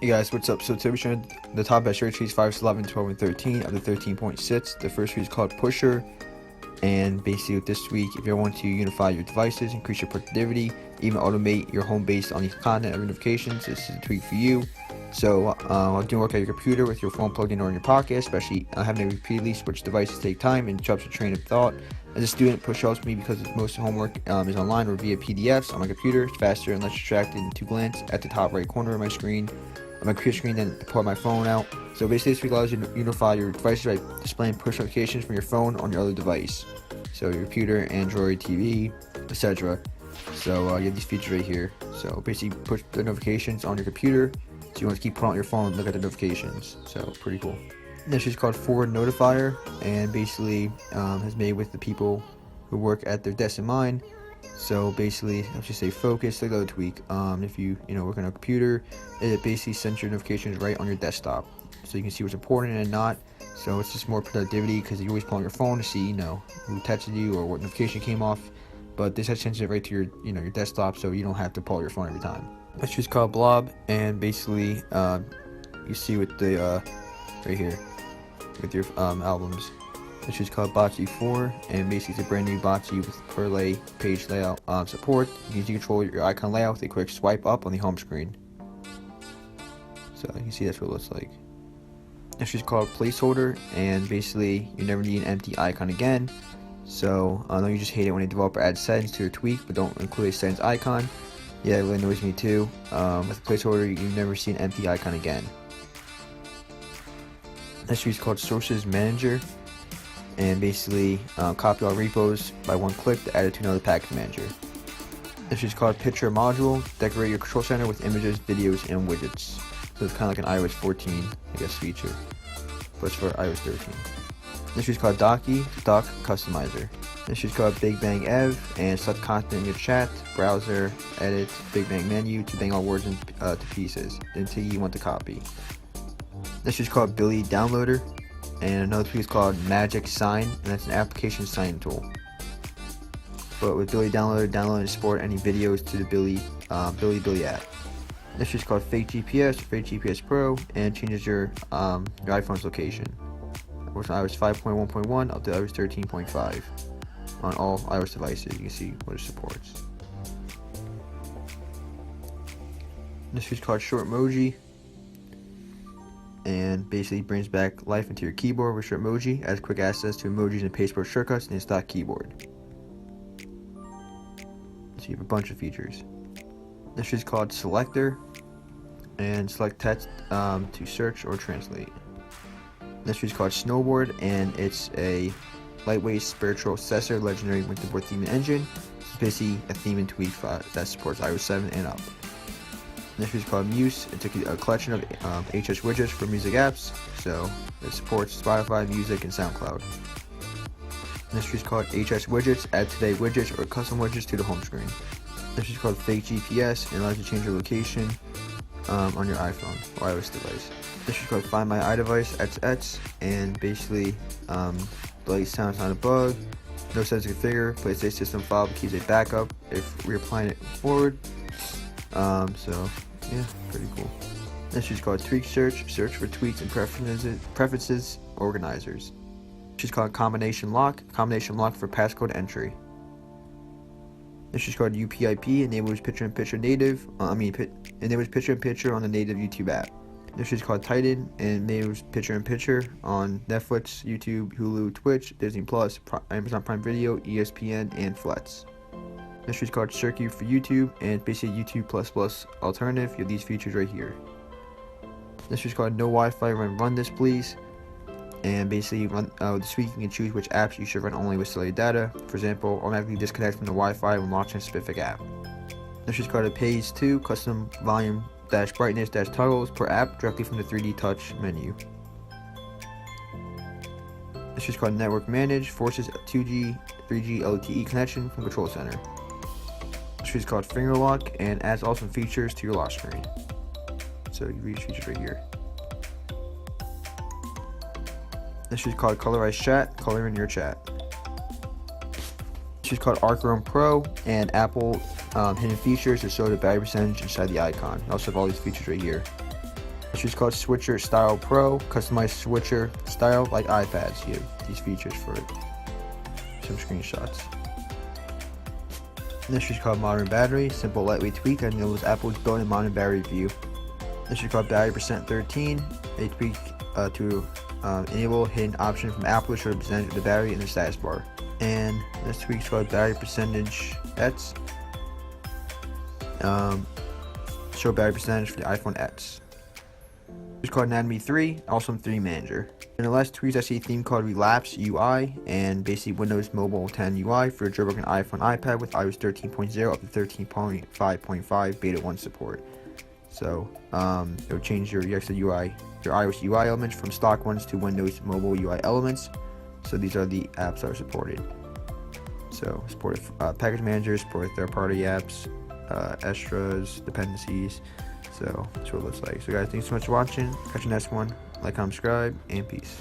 Hey guys, what's up? So today we're showing the top best short trees 5, 11, 12, and 13 of the 13.6. The first tree is called Pusher, and basically this week, if you want to unify your devices, increase your productivity, even automate your home based on the content of notifications, this is a tweak for you. So doing work at your computer with your phone plugged in or in your pocket, especially having to repeatedly switch devices take time and interrupts your train of thought. As a student, Push helps me because most homework is online or via PDFs on my computer. It's faster and less distracted in 2 glance at the top right corner of my screen. On my computer screen, then pull my phone out. So basically this week allows you to unify your devices by displaying push notifications from your phone on your other device. So your computer, Android, TV, etc. So you have these features right here. So basically push the notifications on your computer. So you want to keep pulling out your phone and look at the notifications. So pretty cool. This is called Forward Notifier, and basically is made with the people who work at their desk in mind. So basically, let's just say focus, like the other tweak. If you work on a computer, it basically sends your notifications right on your desktop, so you can see what's important and not. So it's just more productivity because you always pull on your phone to see who texted you or what notification came off. But this has sends it right to your your desktop, so you don't have to pull out your phone every time. Let's just call it Blob, and basically you see with the right here with your albums. It's just called Bocce 4, and basically it's a brand new Bocce with Parlay page layout support. You can control your icon layout with a quick swipe up on the home screen. So you can see that's what it looks like. It's just called Placeholder, and basically you never need an empty icon again. So I know you just hate it when a developer adds settings to your tweak but don't include a settings icon. Yeah, it really annoys me too. With Placeholder, you never see an empty icon again. This is called Sources Manager, and basically copy all repos by one click to add it to another package manager. This is called Picture Module. Decorate your control center with images, videos, and widgets. So it's kind of like an iOS 14, feature, but it's for iOS 13. This is called Docky, Dock Customizer. This is called Big Bang Ev, and select content in your chat, browser, edit, Big Bang menu to bang all words to pieces until you want to copy. This is called Billy Downloader, and another tool is called Magic Sign, and that's an application sign tool. But with Billy Downloader, download and export any videos to the Billy app. This is called Fake GPS, Fake GPS Pro, and changes your iPhone's location. Works on iOS 5.1.1 up to iOS 13.5 on all iOS devices. You can see what it supports. This is called Shortmoji, and basically brings back life into your keyboard with Shortmoji, adds quick access to emojis and pasteboard shortcuts in its stock keyboard. So you have a bunch of features. This is called Selector, and select text to search or translate. This is called Snowboard, and it's a lightweight spiritual successor legendary winterboard theme and engine. It's basically a theme and tweak that supports iOS 7 and up. This is called Muse. It's a collection of HS widgets for music apps, so it supports Spotify, Music, and SoundCloud. This is called HS Widgets. Add today widgets or custom widgets to the home screen. This is called Fake GPS, and allows you to change your location on your iPhone or iOS device. This is called Find My iDevice, and basically delete sounds not a bug. No settings to configure. Place a system file but keeps a backup if we're applying it forward. So yeah, pretty cool. This is called Tweak Search. Search for tweaks and preferences organizers. This is called Combination Lock. Combination Lock for passcode entry. This is called UPIP. Enables picture-in-picture native. Enables picture-in-picture on the native YouTube app. This is called Titan, and enables picture-in-picture on Netflix, YouTube, Hulu, Twitch, Disney Plus, Amazon Prime Video, ESPN, and Flex. This is called Circuit for YouTube, and basically YouTube++ alternative. You have these features right here. This is called No Wi-Fi Run This Please, and basically this week you can choose which apps you should run only with cellular data. For example, automatically disconnect from the Wi-Fi when launching a specific app. This is called a Page 2 custom volume brightness toggles per app directly from the 3D touch menu. This is called Network Manage, forces 2G, 3G LTE connection from Control Center. This is called Finger Lock, and adds awesome features to your lock screen. So you read these features right here. This is called Colorize Chat, color in your chat. This is called Checkra1n Pro, and Apple hidden features to show the battery percentage inside the icon. I also have all these features right here. This is called Switcher Style Pro. Customized switcher style like iPads. You have these features for it. Some screenshots. This is called Modern Battery. Simple lightweight tweak that enables Apple's built-in modern battery view. This is called Battery Percent 13. A tweak to enable a hidden option from Apple to show the percentage of the battery in the status bar. And this tweak is called Battery Percentage X. Show battery percentage for the iPhone X. It's called Anatomy 3, also 3 Manager. In the last tweaks, I see a theme called Relapse UI and basically Windows Mobile 10 UI for a jailbroken iPhone iPad with iOS 13.0 up to 13.5.5 Beta 1 support. So it will change your iOS UI elements from stock ones to Windows Mobile UI elements. So these are the apps that are supported. So supported package managers, supported third-party apps, extras, dependencies. So that's what it looks like. So guys, thanks so much for watching. Catch you next one. Like, comment, subscribe, and peace.